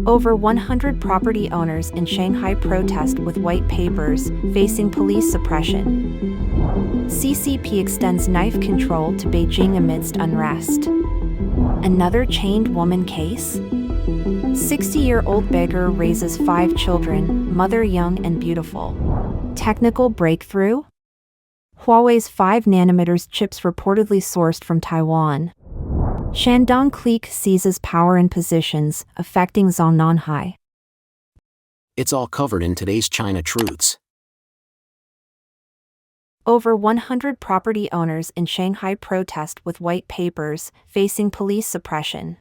Over 100 property owners in Shanghai protest with white papers, facing police suppression. CCP extends knife control to Beijing amidst unrest. Another chained woman case? 60-year-old Beggar raises 5 children, mother young and beautiful. Technical breakthrough? Huawei's 5nm chips reportedly sourced from Taiwan. Shandong Clique seizes power and positions, affecting Zhongnanhai. It's all covered in today's China Truths. Over 100 property owners in Shanghai protest with white papers, facing police suppression.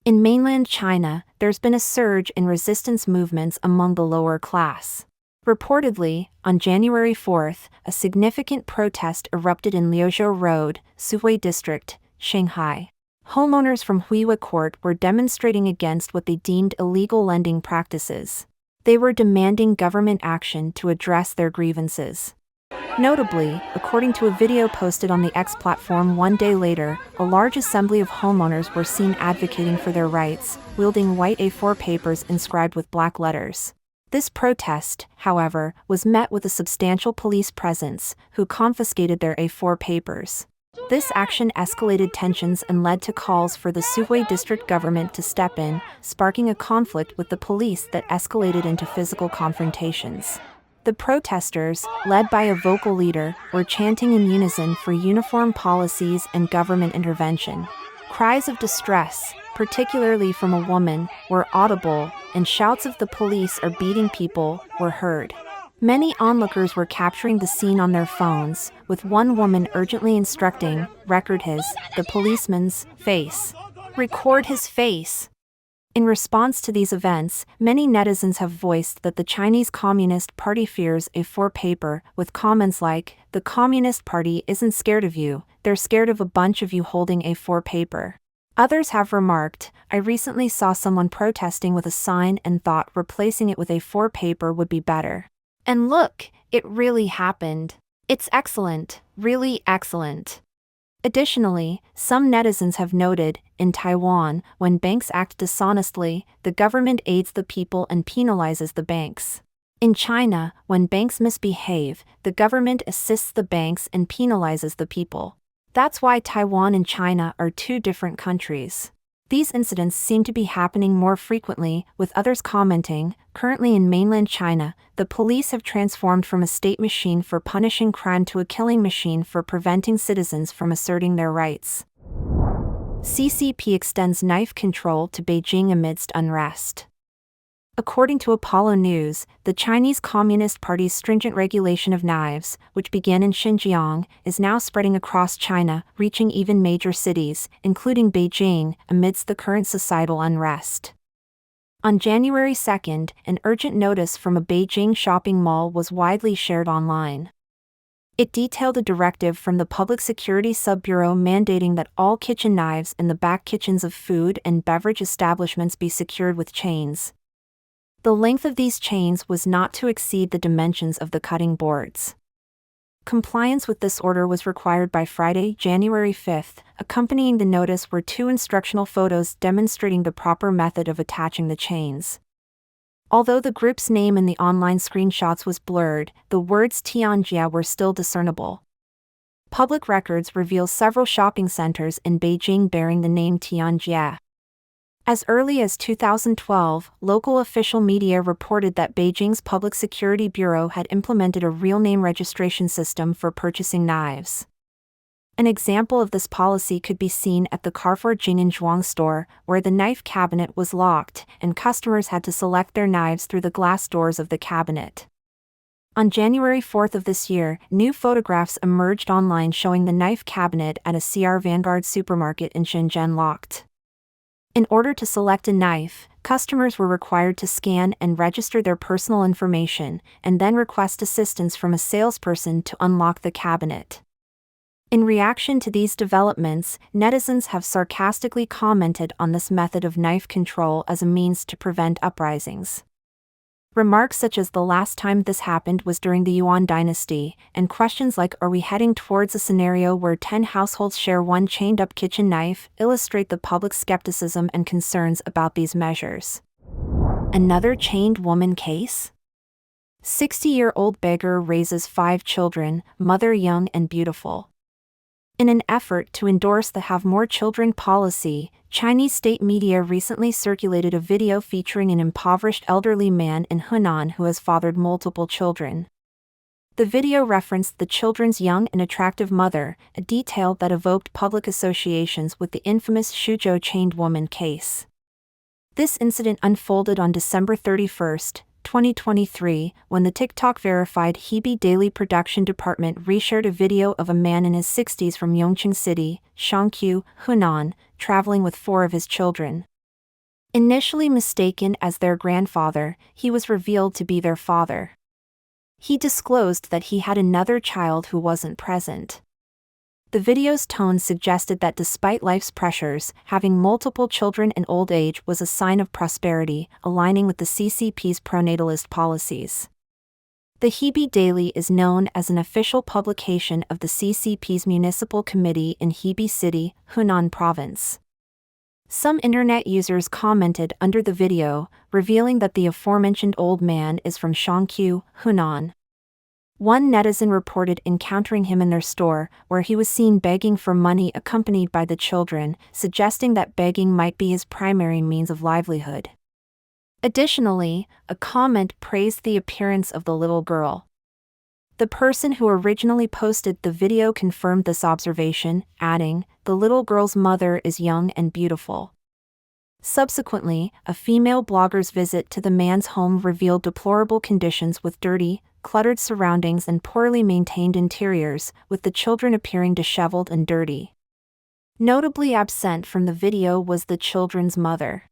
In mainland China, there's been a surge in resistance movements among the lower class. Reportedly, on January 4th, a significant protest erupted in Liuzhou Road, Suhui District, Shanghai. Homeowners from Huawei Court were demonstrating against what they deemed illegal lending practices. They were demanding government action to address their grievances. Notably, according to a video posted on the X platform one day later, a large assembly of homeowners were seen advocating for their rights, wielding white A4 papers inscribed with black letters. This protest, however, was met with a substantial police presence, who confiscated their A4 papers. This action escalated tensions and led to calls for the Suhui district government to step in, sparking a conflict with the police that escalated into physical confrontations. The protesters, led by a vocal leader, were chanting in unison for uniform policies and government intervention. Cries of distress, particularly from a woman, were audible, and shouts of "the police are beating people" were heard. Many onlookers were capturing the scene on their phones, with one woman urgently instructing, "Record the policeman's, face. Record his face." In response to these events, many netizens have voiced that the Chinese Communist Party fears A4 paper, with comments like, "The Communist Party isn't scared of you, they're scared of a bunch of you holding A4 paper." Others have remarked, "I recently saw someone protesting with a sign and thought replacing it with A4 paper would be better. And look, it really happened. It's excellent, really excellent." Additionally, some netizens have noted, in Taiwan, when banks act dishonestly, the government aids the people and penalizes the banks. In China, when banks misbehave, the government assists the banks and penalizes the people. That's why Taiwan and China are two different countries. These incidents seem to be happening more frequently, with others commenting, "Currently in mainland China, the police have transformed from a state machine for punishing crime to a killing machine for preventing citizens from asserting their rights." CCP extends knife control to Beijing amidst unrest. According to Apollo News, the Chinese Communist Party's stringent regulation of knives, which began in Xinjiang, is now spreading across China, reaching even major cities, including Beijing, amidst the current societal unrest. On January 2nd, an urgent notice from a Beijing shopping mall was widely shared online. It detailed a directive from the Public Security Sub-Bureau mandating that all kitchen knives in the back kitchens of food and beverage establishments be secured with chains. The length of these chains was not to exceed the dimensions of the cutting boards. Compliance with this order was required by Friday, January 5th. Accompanying the notice were 2 instructional photos demonstrating the proper method of attaching the chains. Although the group's name in the online screenshots was blurred, the words Tianjia were still discernible. Public records reveal several shopping centers in Beijing bearing the name Tianjia. As early as 2012, local official media reported that Beijing's Public Security Bureau had implemented a real name registration system for purchasing knives. An example of this policy could be seen at the Carrefour Jing'an store, where the knife cabinet was locked, and customers had to select their knives through the glass doors of the cabinet. On January 4th of this year, new photographs emerged online showing the knife cabinet at a CR Vanguard supermarket in Shenzhen locked. In order to select a knife, customers were required to scan and register their personal information, and then request assistance from a salesperson to unlock the cabinet. In reaction to these developments, netizens have sarcastically commented on this method of knife control as a means to prevent uprisings. Remarks such as "the last time this happened was during the Yuan dynasty," and questions like "are we heading towards a scenario where 10 households share one chained-up kitchen knife" illustrate the public's skepticism and concerns about these measures. Another chained woman case? 60-year-old Beggar raises 5 children, mother young and beautiful. In an effort to endorse the Have More Children policy, Chinese state media recently circulated a video featuring an impoverished elderly man in Hunan who has fathered multiple children. The video referenced the children's young and attractive mother, a detail that evoked public associations with the infamous Suzhou chained woman case. This incident unfolded on December 31, 2023, when the TikTok-verified Hebei Daily Production Department reshared a video of a man in his 60s from Yongqing City, Shanghai, Hunan, traveling with 4 of his children. Initially mistaken as their grandfather, he was revealed to be their father. He disclosed that he had another child who wasn't present. The video's tone suggested that despite life's pressures, having multiple children in old age was a sign of prosperity, aligning with the CCP's pronatalist policies. The Hebei Daily is known as an official publication of the CCP's municipal committee in Hebei City, Hunan Province. Some internet users commented under the video, revealing that the aforementioned old man is from Shanghai, Hunan. One netizen reported encountering him in their store, where he was seen begging for money accompanied by the children, suggesting that begging might be his primary means of livelihood. Additionally, a comment praised the appearance of the little girl. The person who originally posted the video confirmed this observation, adding, "The little girl's mother is young and beautiful." Subsequently, a female blogger's visit to the man's home revealed deplorable conditions with dirty, cluttered surroundings and poorly maintained interiors, with the children appearing disheveled and dirty. Notably absent from the video was the children's mother.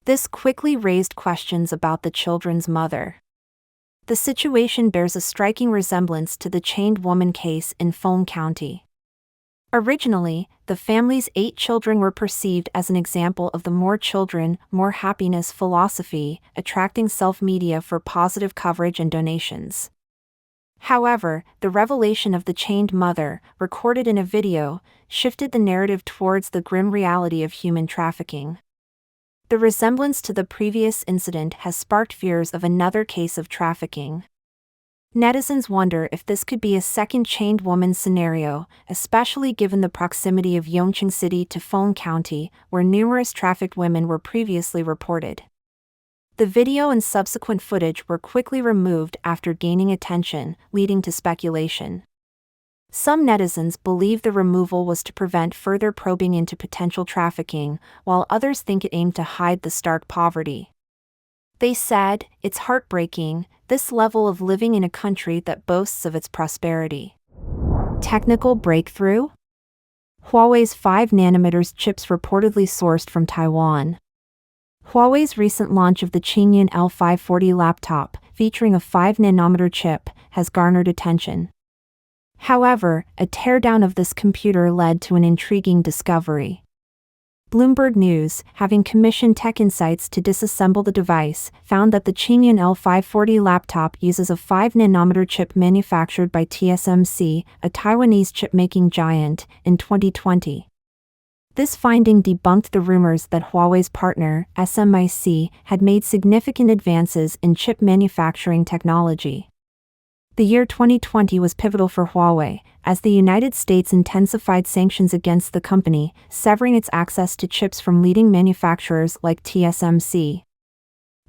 This quickly raised questions about the children's mother. The situation bears a striking resemblance to the chained woman case in Feng County. Originally, the family's 8 children were perceived as an example of the more children, more happiness philosophy, attracting self-media for positive coverage and donations. However, the revelation of the chained mother, recorded in a video, shifted the narrative towards the grim reality of human trafficking. The resemblance to the previous incident has sparked fears of another case of trafficking. Netizens wonder if this could be a second chained woman scenario, especially given the proximity of Yongqing City to Feng County, where numerous trafficked women were previously reported. The video and subsequent footage were quickly removed after gaining attention, leading to speculation. Some netizens believe the removal was to prevent further probing into potential trafficking, while others think it aimed to hide the stark poverty. They said, "It's heartbreaking, this level of living in a country that boasts of its prosperity." Technical breakthrough? Huawei's 5nm chips reportedly sourced from Taiwan. Huawei's recent launch of the Qingyun L540 laptop, featuring a 5nm chip, has garnered attention. However, a teardown of this computer led to an intriguing discovery. Bloomberg News, having commissioned Tech Insights to disassemble the device, found that the Qingyun L540 laptop uses a 5nm chip manufactured by TSMC, a Taiwanese chip-making giant, in 2020. This finding debunked the rumors that Huawei's partner, SMIC, had made significant advances in chip manufacturing technology. The year 2020 was pivotal for Huawei, as the United States intensified sanctions against the company, severing its access to chips from leading manufacturers like TSMC.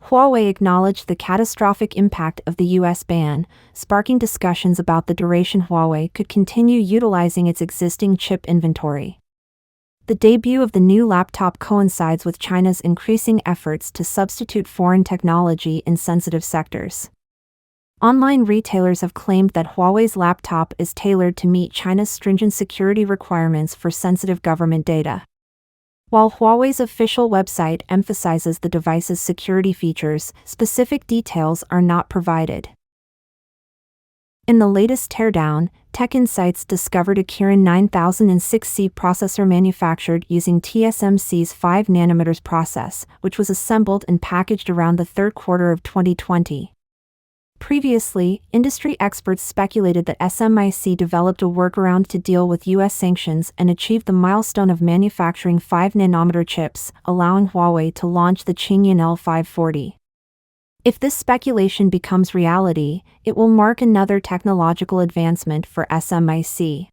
Huawei acknowledged the catastrophic impact of the U.S. ban, sparking discussions about the duration Huawei could continue utilizing its existing chip inventory. The debut of the new laptop coincides with China's increasing efforts to substitute foreign technology in sensitive sectors. Online retailers have claimed that Huawei's laptop is tailored to meet China's stringent security requirements for sensitive government data. While Huawei's official website emphasizes the device's security features, specific details are not provided. In the latest teardown, Tech Insights discovered a Kirin 9006C processor manufactured using TSMC's 5nm process, which was assembled and packaged around the third quarter of 2020. Previously, industry experts speculated that SMIC developed a workaround to deal with U.S. sanctions and achieved the milestone of manufacturing 5nm chips, allowing Huawei to launch the Qingyun L540. If this speculation becomes reality, it will mark another technological advancement for SMIC.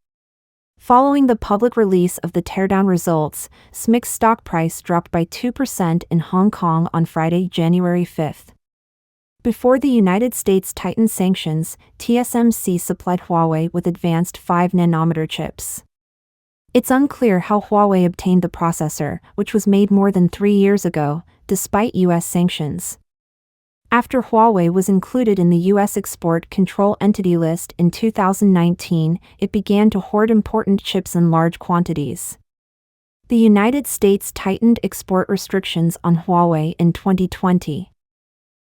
Following the public release of the teardown results, SMIC's stock price dropped by 2% in Hong Kong on Friday, January 5. Before the United States tightened sanctions, TSMC supplied Huawei with advanced 5nm chips. It's unclear how Huawei obtained the processor, which was made more than 3 years ago, despite U.S. sanctions. After Huawei was included in the U.S. Export Control Entity List in 2019, it began to hoard important chips in large quantities. The United States tightened export restrictions on Huawei in 2020.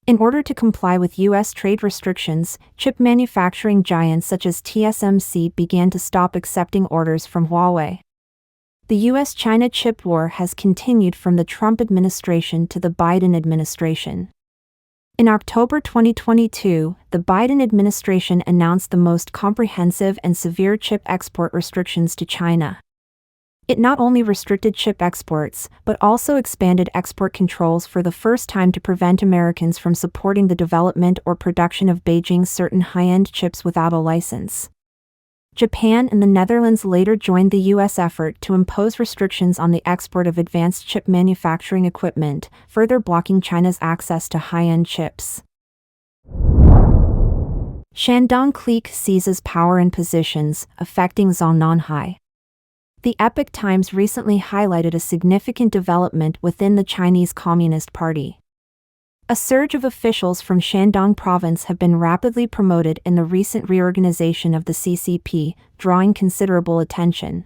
In order to comply with U.S. trade restrictions, chip manufacturing giants such as TSMC began to stop accepting orders from Huawei. The U.S.-China chip war has continued from the Trump administration to the Biden administration. In October 2022, the Biden administration announced the most comprehensive and severe chip export restrictions to China. It not only restricted chip exports, but also expanded export controls for the first time to prevent Americans from supporting the development or production of Beijing's certain high-end chips without a license. Japan and the Netherlands later joined the U.S. effort to impose restrictions on the export of advanced chip manufacturing equipment, further blocking China's access to high-end chips. Shandong Clique seizes power and positions, affecting Zhongnanhai. The Epoch Times recently highlighted a significant development within the Chinese Communist Party. A surge of officials from Shandong province have been rapidly promoted in the recent reorganization of the CCP, drawing considerable attention.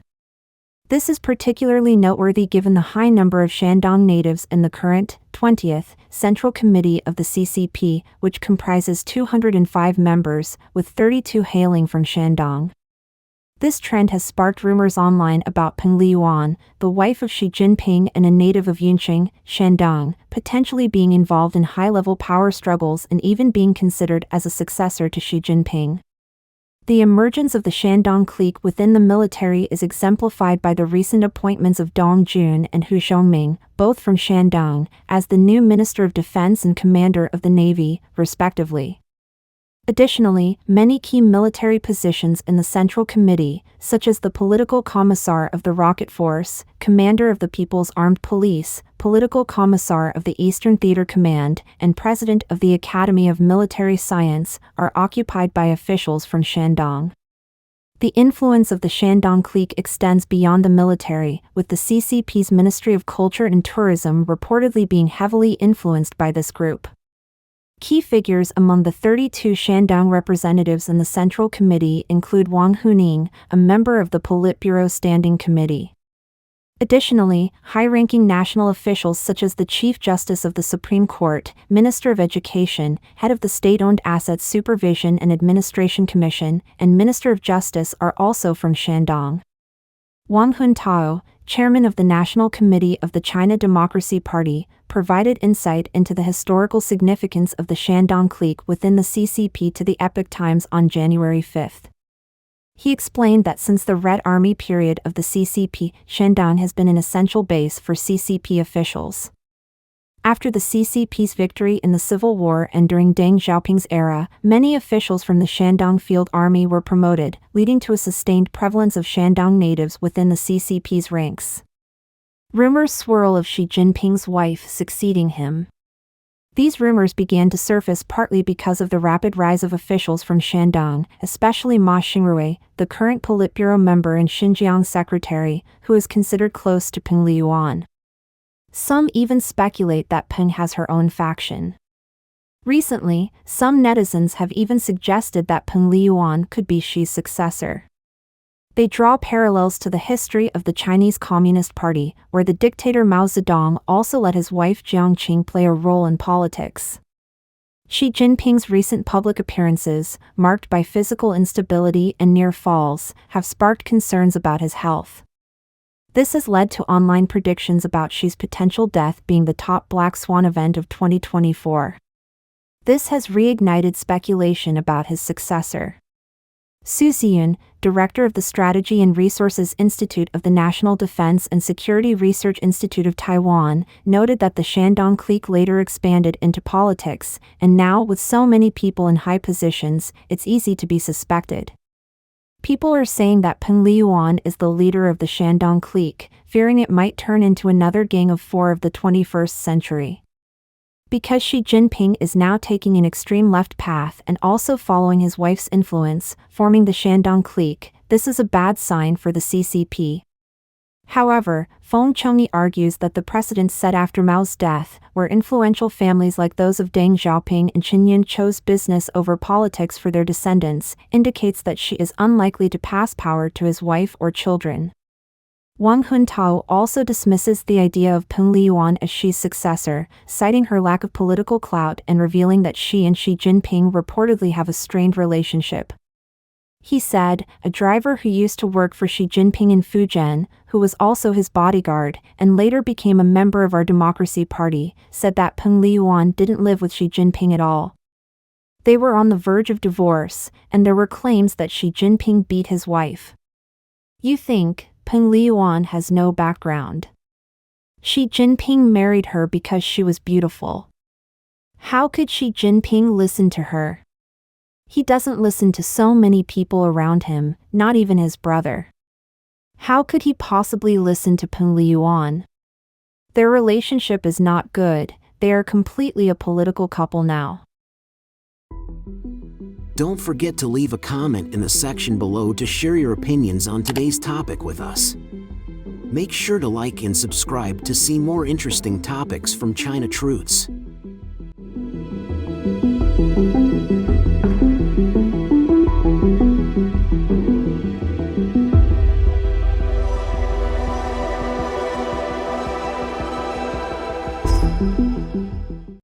This is particularly noteworthy given the high number of Shandong natives in the current, 20th, Central Committee of the CCP, which comprises 205 members, with 32 hailing from Shandong. This trend has sparked rumors online about Peng Liyuan, the wife of Xi Jinping and a native of Yunqing, Shandong, potentially being involved in high-level power struggles and even being considered as a successor to Xi Jinping. The emergence of the Shandong clique within the military is exemplified by the recent appointments of Dong Jun and Hu Xiongming, both from Shandong, as the new Minister of Defense and Commander of the Navy, respectively. Additionally, many key military positions in the Central Committee, such as the Political Commissar of the Rocket Force, Commander of the People's Armed Police, Political Commissar of the Eastern Theater Command, and President of the Academy of Military Science, are occupied by officials from Shandong. The influence of the Shandong clique extends beyond the military, with the CCP's Ministry of Culture and Tourism reportedly being heavily influenced by this group. Key figures among the 32 Shandong representatives in the Central Committee include Wang Huning, a member of the Politburo Standing Committee. Additionally, high-ranking national officials such as the Chief Justice of the Supreme Court, Minister of Education, Head of the State-Owned Assets Supervision and Administration Commission, and Minister of Justice are also from Shandong. Wang Huntao, chairman of the National Committee of the China Democracy Party, provided insight into the historical significance of the Shandong clique within the CCP to the Epoch Times on January 5. He explained that since the Red Army period of the CCP, Shandong has been an essential base for CCP officials. After the CCP's victory in the Civil War and during Deng Xiaoping's era, many officials from the Shandong Field Army were promoted, leading to a sustained prevalence of Shandong natives within the CCP's ranks. Rumors swirl of Xi Jinping's wife succeeding him. These rumors began to surface partly because of the rapid rise of officials from Shandong, especially Ma Xingrui, the current Politburo member and Xinjiang secretary, who is considered close to Peng Liyuan. Some even speculate that Peng has her own faction. Recently, some netizens have even suggested that Peng Liyuan could be Xi's successor. They draw parallels to the history of the Chinese Communist Party, where the dictator Mao Zedong also let his wife Jiang Qing play a role in politics. Xi Jinping's recent public appearances, marked by physical instability and near falls, have sparked concerns about his health. This has led to online predictions about Xi's potential death being the top black swan event of 2024. This has reignited speculation about his successor. Su Ziyun, director of the Strategy and Resources Institute of the National Defense and Security Research Institute of Taiwan, noted that the Shandong clique later expanded into politics, and now with so many people in high positions, it's easy to be suspected. People are saying that Peng Liyuan is the leader of the Shandong clique, fearing it might turn into another Gang of Four of the 21st century. Because Xi Jinping is now taking an extreme left path and also following his wife's influence, forming the Shandong clique, this is a bad sign for the CCP. However, Feng Chongyi argues that the precedent set after Mao's death, where influential families like those of Deng Xiaoping and Qin Yin chose business over politics for their descendants, indicates that Xi is unlikely to pass power to his wife or children. Wang Huntao also dismisses the idea of Peng Liyuan as Xi's successor, citing her lack of political clout and revealing that Xi and Xi Jinping reportedly have a strained relationship. He said, a driver who used to work for Xi Jinping in Fujian, who was also his bodyguard, and later became a member of our Democracy Party, said that Peng Liyuan didn't live with Xi Jinping at all. They were on the verge of divorce, and there were claims that Xi Jinping beat his wife. You think Peng Liyuan has no background. Xi Jinping married her because she was beautiful. How could Xi Jinping listen to her? He doesn't listen to so many people around him, not even his brother. How could he possibly listen to Peng Liyuan? Their relationship is not good, they are completely a political couple now. Don't forget to leave a comment in the section below to share your opinions on today's topic with us. Make sure to like and subscribe to see more interesting topics from China Truths.